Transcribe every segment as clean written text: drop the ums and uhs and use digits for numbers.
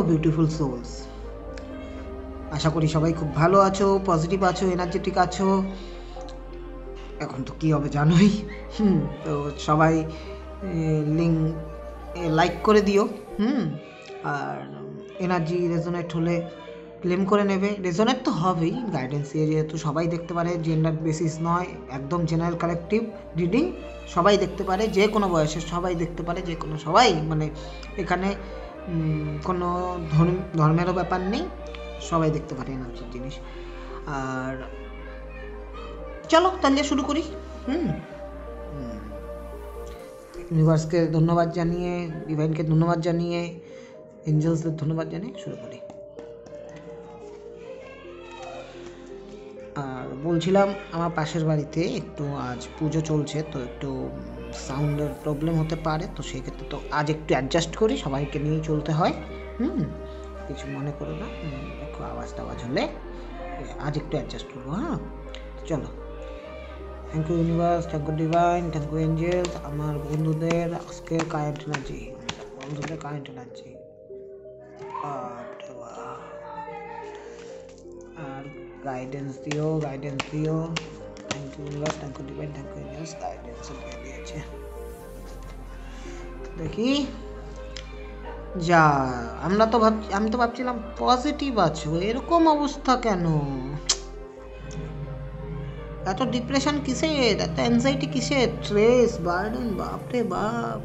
Beautiful sols, আশা করি সবাই খুব ভালো আছো, পজিটিভ আছো, এনার্জেটিক আছো। এখন তো কী হবে জানোই। তো সবাই লিঙ্ক লাইক করে দিও। আর এনার্জি রেজোনেট হলে ক্লেম করে নেবে। রেজোনেট তো হবেই, গাইডেন্স যেহেতু সবাই দেখতে পারে, জেন্ডার বেসিস নয়, একদম জেনারেল কালেকটিভ রিডিং, সবাই দেখতে পারে, যে কোনো বয়সের সবাই দেখতে পারে, যে কোনো সবাই, মানে এখানে কোনো ধর্মেরও ব্যাপার নেই, সবাই দেখতে পারে এনার্জির জিনিস। আর চলো তাহলে শুরু করি। ইউনিভার্সকে ধন্যবাদ জানিয়ে, ডিভাইনকে ধন্যবাদ জানিয়ে, এঞ্জেলসদের ধন্যবাদ জানিয়ে শুরু করি। আর বলছিলাম, আমার পাশের বাড়িতে একটু আজ পুজো চলছে, তো একটু সাউন্ডের প্রবলেম হতে পারে, তো সেই ক্ষেত্রে তো আজ একটু অ্যাডজাস্ট করি, সবাইকে নিয়েই চলতে হয়। কিছু মনে করো না, একটু আওয়াজ টাওয়াজ হলে আজ একটু অ্যাডজাস্ট করবো। হ্যাঁ, চলো। Thank you universe, thank you divine, thank you angels, আমার বন্ধুদের আজকের কারেন্ট এনার্জি, বন্ধুদের কারেন্ট এনার্জি। আর গাইডেন্স দিও, গাইডেন্স দিও। Thank you universe, thank you divine, thank you angels, guidance দিয়ে দিয়েছে। দেখি যা, আমি তো ভাবছিলাম পজিটিভ আছো, এরকম অবস্থা কেন? এত ডিপ্রেশন কিসের, এত অ্যাংজাইটি কিসের, স্ট্রেস, বার্ডেন, বাপরে বাপ।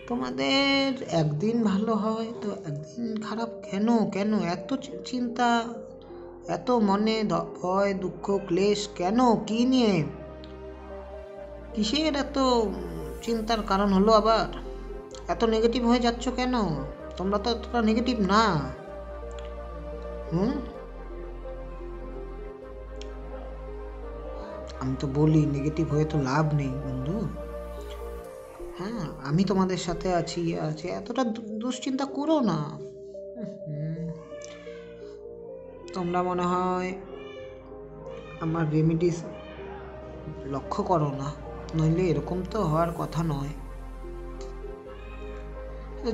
তোমাদের একদিন ভালো হয় তো একদিন খারাপ কেন? কেন এত চিন্তা, এত মনে ভয়, দুঃখ, ক্লেশ কেন? কি নিয়ে, কিসের এত চিন্তার কারণ হলো আবার? এত নেগেটিভ হয়ে যাচ্ছ কেন? তোমরা তো এতটা নেগেটিভ না। আমি তো বলি নেগেটিভ হয়ে তো লাভ নেই বন্ধু। হ্যাঁ, আমি তোমাদের সাথে আছি, এতটা দুশ্চিন্তা করো না। তোমরা মনে হয় আমার রেমিডিস লক্ষ্য করো না, নইলে এরকম তো হওয়ার কথা নয়।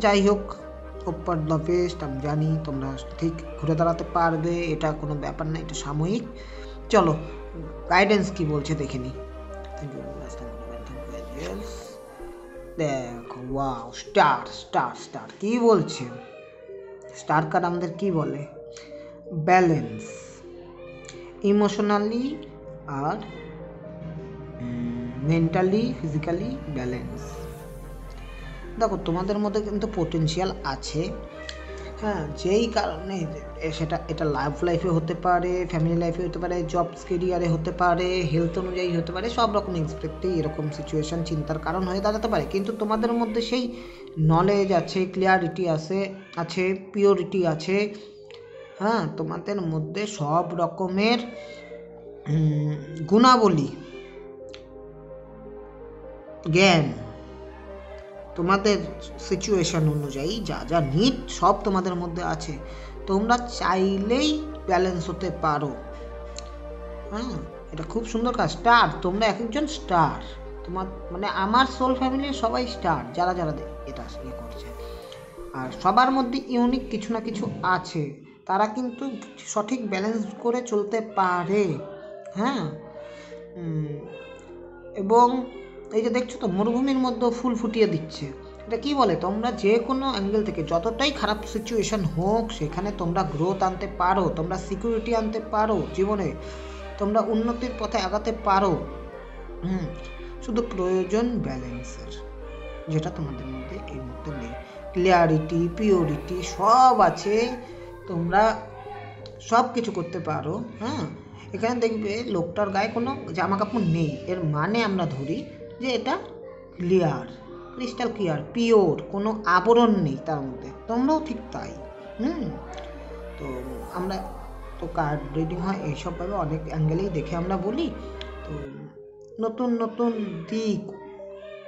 যাই হোক, ওপার দ্য বেস্ট, আমি জানি তোমরা ঠিক ঘুরে দাঁড়াতে পারবে, এটা কোনো ব্যাপার না, এটা সাময়িক। চলো গাইডেন্স কি বলছে দেখে নি। দেখো, ওয়াও, স্টার স্টার স্টার কি বলছে? স্টার কার্ড আমাদের কি বলে? ব্যালেন্স, ইমোশনালি আর মেন্টালি, ফিজিক্যালি ব্যালেন্স। দেখো, তোমাদের মধ্যে কিন্তু পোটেনশিয়াল আছে। হ্যাঁ, যেই কারণে এটা লাইফে হতে পারে, ফ্যামিলি লাইফে হতে পারে, জবস কেরিয়ারে হতে পারে, হেলথ অনুযায়ী হতে পারে, সব রকম এক্সপেক্টেই এরকম সিচুয়েশান চিন্তার কারণ হয়ে দাঁড়াতে পারে। কিন্তু তোমাদের মধ্যে সেই নলেজ আছে, ক্লিয়ারিটি আছে, পিওরিটি আছে। হ্যাঁ, তোমাদের মধ্যে সব রকমের গুণাবলী, জ্ঞান, তোমাদের সিচুয়েশন অনুযায়ী যা যা নিড সব তোমাদের মধ্যে আছে। তোমরা চাইলেই ব্যালেন্স হতে পারো। হ্যাঁ, এটা খুব সুন্দর কাজ। স্টার, তোমরা এক একজন স্টার। তোমার মানে আমার সোল ফ্যামিলির সবাই স্টার, যারা যারা এটা ইয়ে করছে। আর সবার মধ্যে ইউনিক কিছু না কিছু আছে, তারা কিন্তু সঠিক ব্যালেন্স করে চলতে পারে। হ্যাঁ, এবং এই যে দেখছো তো, মরুভূমির মধ্যে ফুল ফুটিয়ে দিচ্ছে। এটা কি বলে? তোমরা যে কোনো অ্যাঙ্গেল থেকে যতটাই খারাপ সিচুয়েশন হোক, সেখানে তোমরা গ্রোথ আনতে পারো, তোমরা সিকিউরিটি আনতে পারো জীবনে, তোমরা উন্নতির পথে আগাতে পারো। শুধু প্রয়োজন ব্যালেন্সের, যেটা তোমাদের মধ্যে এই মুহূর্তে নেই। ক্লিয়ারিটি, পিওরিটি সব আছে, তোমরা সব কিছু করতে পারো। হ্যাঁ, এখানে দেখবে লোকটার গায়ে কোনো জামা কাপড় নেই, এর মানে আমরা ধরি যে এটা ক্লিয়ার, ক্রিস্টাল ক্লিয়ার, পিওর, কোনো আবরণ নেই তার মধ্যে। তোমরাও ঠিক তাই। তো আমরা তো কার্ড রিডিং হয় এইসবভাবে অনেক অ্যাঙ্গেলেই দেখে আমরা বলি। তো নতুন নতুন দিক,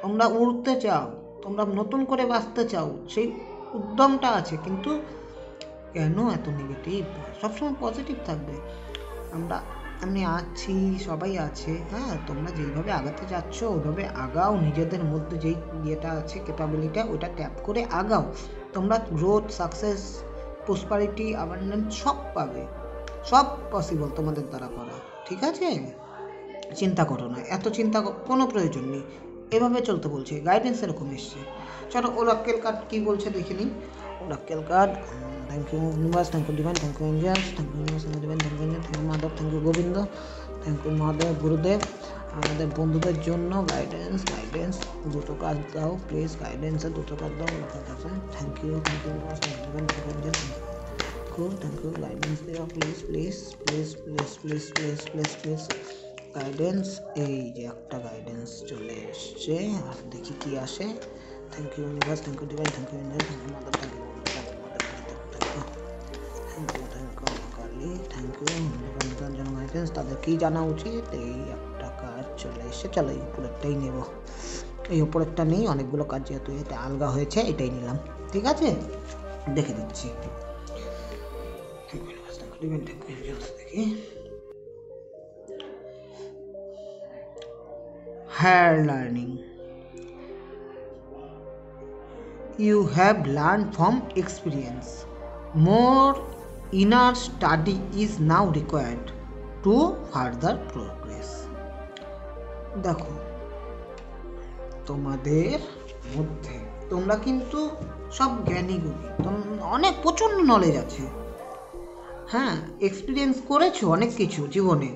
তোমরা উড়তে চাও, তোমরা নতুন করে বাঁচতে চাও, সেই উদ্যমটা আছে। কিন্তু কেন এত নেগেটিভ? সবসময় পজিটিভ থাকবে। আমি আছি, সবাই আছে। হ্যাঁ, তোমরা যেইভাবে আগাতে যাচ্ছ ওইভাবে আগাও, নিজেদের মধ্যে যেই ইয়েটা আছে, ক্যাপাবিলিটা, ওটা ট্যাপ করে আগাও। তোমরা গ্রোথ, সাকসেস, প্রসপারিটি, অ্যাবান্ডেন্স সব পাবে, সব পসিবল তোমাদের দ্বারা করা। ঠিক আছে, চিন্তা করো না, এত চিন্তা কোনো প্রয়োজন নেই, এভাবে চলতে বলছে, গাইডেন্স এরকম এসছে। চলো ওরাকেল কার্ড কী বলছে দেখে নিন। Oracle card, thank you universe, thank you divine, thank you angels, thank you universe, thank you divine, thank you angel, thank you Madhav, thank you Govinda, thank you Mahadev, Gurudev. আমাদের বন্ধুদের জন্য গাইডেন্স, দুটো কাজ দাও প্লিজ, গাইডেন্সের দুটো কাজ দাও ওনার কাছে। Thank you universe, thank you divine, thank you angel, thank you guidance দেওয়া please please please please please please please please guidance. এই যে একটা গাইডেন্স চলে এসছে, আর দেখি কি আসে। Thank you universe, thank you divine, thank you angel, thank you mother, thank you Kali, thank you জন্য গাইডেন্স। তাদের কি জানা উচিত, এই একটা কাজ চলে এসে। চলো এই উপরেরটাই নেব, এই উপরেরটা নেই, অনেকগুলো কাজ যেহেতু এটা আলগা হয়েছে, এটাই নিলাম। ঠিক আছে, দেখে দিচ্ছি। দেখি higher learning. You have learned from experience. More inner study is now required to further progress. দেখো, তোমাদের মধ্যে তোমরা কিন্তু সব জ্ঞানী গুণী, অনেক প্রচণ্ড নলেজ আছে। হ্যাঁ, এক্সপিরিয়েন্স করেছো অনেক কিছু জীবনে,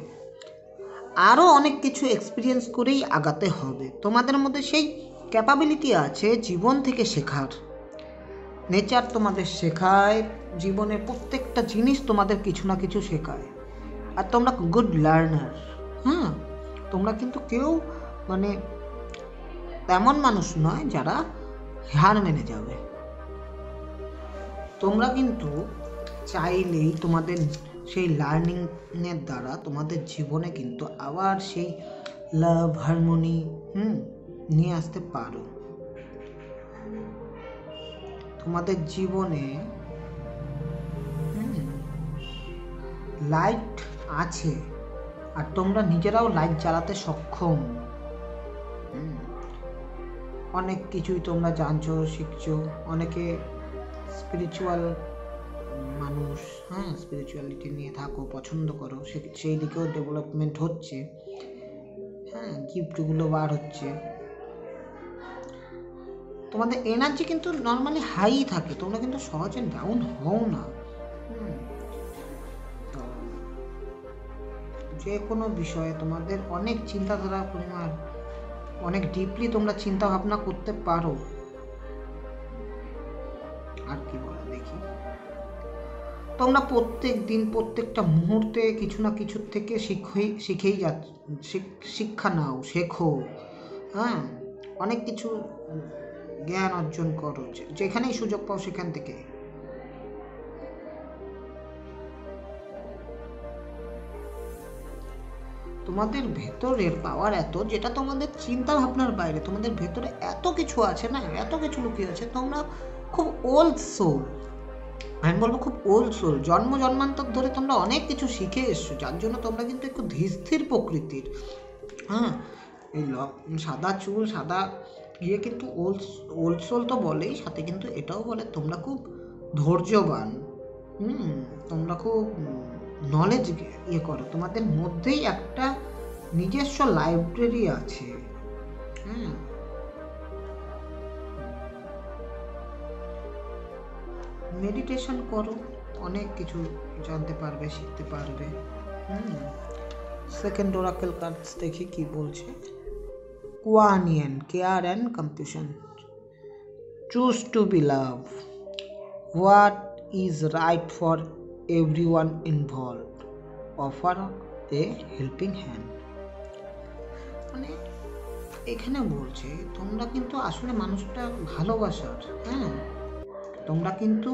আরও অনেক কিছু এক্সপিরিয়েন্স করেই আগাতে হবে। তোমাদের মধ্যে সেই ক্যাপাবিলিটি আছে জীবন থেকে শেখার। নেচার তোমাদের শেখায়, জীবনের প্রত্যেকটা জিনিস তোমাদের কিছু না কিছু শেখায়, আর তোমরা গুড লার্নার। হ্যাঁ, তোমরা কিন্তু কেউ মানে তেমন মানুষ নয় যারা হার মেনে যাবে। তোমরা কিন্তু চাইলেই তোমাদের সেই লার্নিংয়ের দ্বারা তোমাদের জীবনে কিন্তু আবার সেই লাভ, হারমোনি নিয়ে আসতে পারো। তোমাদের জীবনে লাইট আছে, আর তোমরা নিজেরাও লাইট জ্বালাতে সক্ষম। অনেক কিছুই তোমরা জানছো, শিখছো। অনেকে স্পিরিচুয়াল মানুষ, হ্যাঁ, স্পিরিচুয়ালিটি নিয়ে থাকো, পছন্দ করো, সেই দিকেও ডেভেলপমেন্ট হচ্ছে। হ্যাঁ, গিফটগুলো বার হচ্ছে। তোমাদের এনার্জি কিন্তু নর্মালি হাই থাকে, তোমরা কিন্তু সহজে ডাউন হও না। তো যে কোনো বিষয়ে তোমাদের অনেক চিন্তাধারা পরিমাণ, অনেক ডিপলি তোমরা চিন্তা ভাবনা করতে পারো। আর কি বলে দেখি, তোমরা প্রত্যেক দিন প্রত্যেকটা মুহূর্তে কিছু না কিছুর থেকে শিখেই শিক্ষা নাও, শেখো। হ্যাঁ, অনেক কিছু জ্ঞান অর্জন করো, যেখানেই সুযোগ পাও সেখান থেকে। তোমাদের ভেতরের পাওয়ার এত, যেটা তোমাদের চিন্তা ভাবনার বাইরে। তোমাদের ভেতরে এত কিছু আছে না, এত কিছু লুকিয়ে আছে। তোমরা খুব ওল্ড সোল, আমি বলবো খুব ওল্ড সোল। জন্ম জন্মান্তর ধরে তোমরা অনেক কিছু শিখে এসছো, যার জন্য তোমরা কিন্তু একটু ধীর প্রকৃতির। হ্যাঁ, এই সাদা চুল, সাদা ইয়ে কিন্তু ওল্ড সোল তো বলেই, সাথে কিন্তু এটাও বলে তোমরা খুব ধৈর্যবান। তোমরা খুব নলেজ ইয়ে করো, তোমাদের মধ্যেই একটা নিজস্ব লাইব্রেরি আছে। মেডিটেশন করো, অনেক কিছু জানতে পারবে, শিখতে পারবে। সেকেন্ড ওরাকেল কার্ডস দেখি কি বলছে। Kuan Yin, care and compassion. Choose to be love, what is right for everyone involved, offer a helping hand. মানে এখানে বলছে তোমরা কিন্তু আসলে মানুষটা ভালোবাসার। হ্যাঁ, তোমরা কিন্তু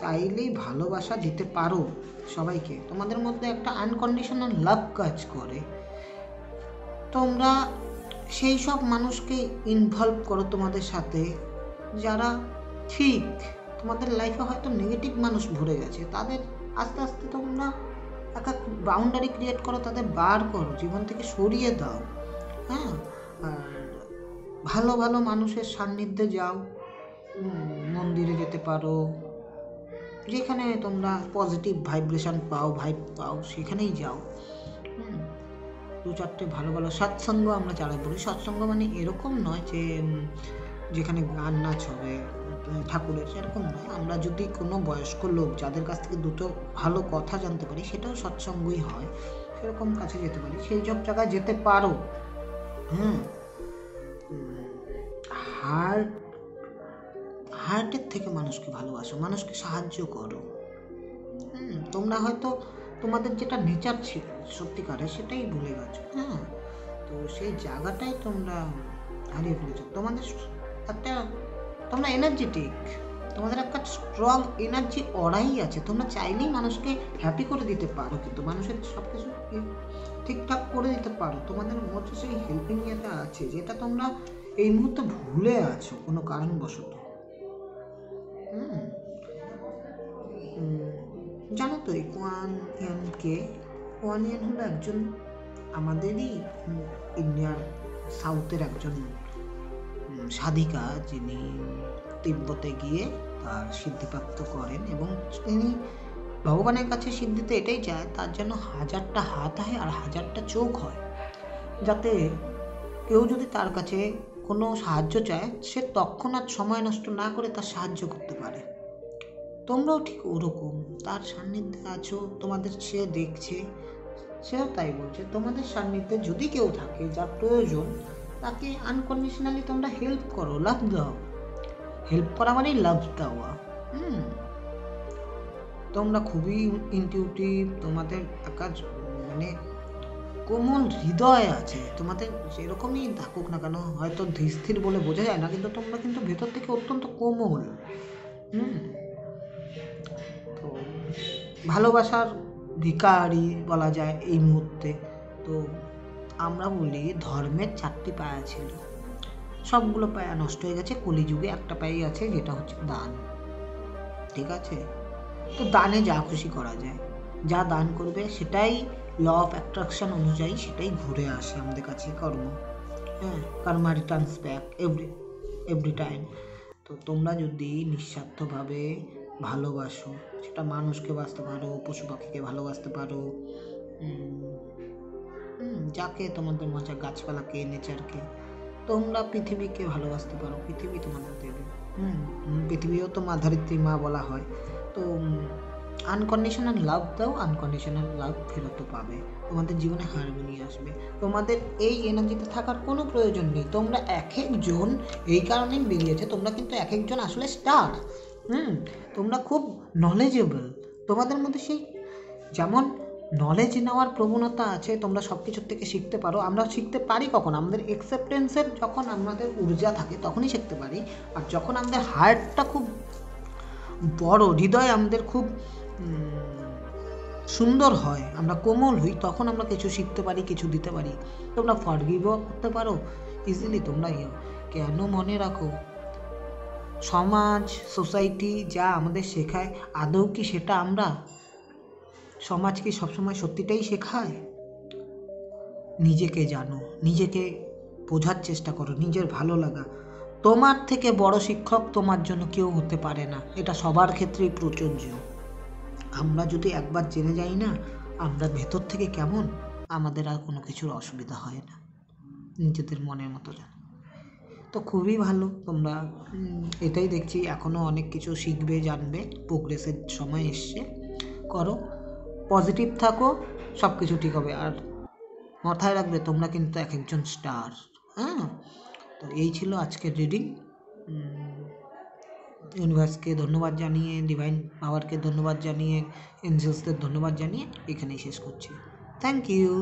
চাইলেই ভালোবাসা দিতে পারো সবাইকে। তোমাদের মধ্যে একটা আনকন্ডিশনাল লাভ কাজ করে। তোমরা সেই সব মানুষকে ইনভলভ করো তোমাদের সাথে যারা ঠিক, তোমাদের লাইফে হয়তো নেগেটিভ মানুষ ভরে গেছে, তাদের আস্তে আস্তে তোমরা একটা বাউন্ডারি ক্রিয়েট করো, তাদের বার করো, জীবন থেকে সরিয়ে দাও। হ্যাঁ, আর ভালো ভালো মানুষের সান্নিধ্যে যাও। মন্দিরে যেতে পারো, যেখানে তোমরা পজিটিভ ভাইব্রেশন পাও, ভাইব পাও, সেখানেই যাও। দু চারটে ভালো ভালো সৎসঙ্গ আমরা যারা বলি, সৎসঙ্গ মানে এরকম নয় যে যেখানে গান নাচ হবে ঠাকুরের, সেরকম নয়। আমরা যদি কোনো বয়স্ক লোক যাদের কাছ থেকে দুটো ভালো কথা জানতে পারি, সেটাও সৎসঙ্গই হয়, সেরকম কাছে যেতে পারি, সেই সব জায়গায় যেতে পারো। হার্টের থেকে মানুষকে ভালোবাসো, মানুষকে সাহায্য করো। তোমরা হয়তো তোমাদের যেটা নেচার ছিল সত্যিকারে, সেটাই ভুলে গেছো। তো সেই জায়গাটাই তোমরা হারিয়ে ফেলেছো। তোমাদের একটা, তোমরা এনার্জেটিক, তোমাদের একটা স্ট্রং এনার্জি অরাই আছে। তোমরা চাইলেই মানুষকে হ্যাপি করে দিতে পারো, কিন্তু মানুষের সব কিছু ঠিকঠাক করে দিতে পারো। তোমাদের মধ্যে সেই হেল্পিং ইয়েটা আছে, যেটা তোমরা এই মুহূর্তে ভুলে আছো কোনো কারণবশত। জানো তো এই কোয়ান ইয়ানকে? কোয়ান ইয়ান হলো একজন আমাদেরই ইন্ডিয়ার সাউথের একজন সাধিকা, যিনি তিব্বতে গিয়ে তার সিদ্ধিপ্রাপ্ত করেন, এবং তিনি ভগবানের কাছে সিদ্ধিতে এটাই চায় তার যেন 1000টা হাত হয় আর 1000টা চোখ হয়, যাতে কেউ যদি তার কাছে কোনো সাহায্য চায়, সে তৎক্ষণাৎ সময় নষ্ট না করে তার সাহায্য করতে পারে। তোমরাও ঠিক ওরকম, তার সান্নিধ্যে আছো, তোমাদের সে দেখছে, সেও তাই বলছে। তোমাদের সান্নিধ্যে যদি কেউ থাকে যার প্রয়োজন, তাকে আনকন্ডিশনালি তোমরা হেল্প করো, লাভ দাও। হেল্প করা মানেই লাভ দেওয়া। তোমরা খুবই ইনটিউটিভ, তোমাদের একটা মানে কোমল হৃদয় আছে তোমাদের, সেরকমই থাকুক না কেন, হয়তো ধীর বলে বোঝা যায় না, কিন্তু তোমরা কিন্তু ভেতর থেকে অত্যন্ত কোমল। তো ভালোবাসার ভিখারি বলা যায় এই মুহূর্তে। তো আমরা বলি ধর্মের 4টি পায়া ছিল, সবগুলো পায়া নষ্ট হয়ে গেছে। কলিযুগে একটা পায়াই আছে, যেটা হচ্ছে দান। ঠিক আছে? তো দানে যা খুশি করা যায়, যা দান করবে সেটাই ল অফ অ্যাট্রাকশন অনুযায়ী সেটাই ঘুরে আসে আমাদের কাছে। কর্মা রিটার্নস ব্যাক এভরি টাইম। তো তোমরা যদি নিঃস্বার্থভাবে ভালোবাসো, সেটা মানুষকে বাঁচতে পারো, পশু পাখিকে ভালোবাসতে পারো, যাকে তোমাদের মজা, গাছপালাকে, নেচারকে, তোমরা পৃথিবীকে ভালোবাসতে পারো, পৃথিবী তোমাদের দেবে। পৃথিবীও তো মাধারিত্রী মা বলা হয়। তো আনকন্ডিশনাল লাভ দাও, আনকন্ডিশনাল লাভ ফেরতও পাবে, তোমাদের জীবনে হারমোনি আসবে। তোমাদের এই এনার্জিতে থাকার কোনো প্রয়োজন নেই। তোমরা এক একজন এই কারণেই বেরিয়েছে, তোমরা কিন্তু এক একজন আসলে স্টার। তোমরা খুব নলেজেবল, তোমাদের মধ্যে সেই যেমন নলেজ নেওয়ার প্রবণতা আছে, তোমরা সব কিছুর থেকে শিখতে পারো। আমরা শিখতে পারি কখন? আমাদের অ্যাকসেপ্টেন্সের যখন আমাদের ঊর্জা থাকে তখনই শিখতে পারি। আর যখন আমাদের হার্টটা খুব বড়, হৃদয় আমাদের খুব সুন্দর হয়, আমরা কোমল হই, তখন আমরা কিছু শিখতে পারি, কিছু দিতে পারি। তোমরা ফরগিভও করতে পারো ইজিলি। তোমরা কেন মনে রাখো, সমাজ, সোসাইটি যা আমাদের শেখায়, আদৌ কি সেটা আমরা, সমাজ কি সবসময় সত্যিটাই শেখায়? নিজেকে জানো, নিজেকে বোঝার চেষ্টা করো, নিজের ভালো লাগা। তোমার থেকে বড় শিক্ষক তোমার জন্য কেউ হতে পারে না, এটা সবার ক্ষেত্রেই প্রযোজ্য। আমরা যদি একবার জেনে যাই না আমরা ভেতর থেকে কেমন, আমাদের আর কোনো কিছুর অসুবিধা হয় না, নিজেদের মনের মতো জানো। তো খুবই ভালো, তোমরা এটাই দেখছি এখনও অনেক কিছু শিখবে, জানবে, প্রোগ্রেসের সময় এসছে। করো, পজিটিভ থাকো, সব কিছু ঠিক হবে। আর মাথায় রাখবে তোমরা কিন্তু এক একজন স্টার। তো এই ছিল আজকের রিডিং। ইউনিভার্সকে ধন্যবাদ জানিয়ে, ডিভাইন পাওয়ারকে ধন্যবাদ জানিয়ে, এঞ্জেলসদের ধন্যবাদ জানিয়ে এখানেই শেষ করছি। Thank you.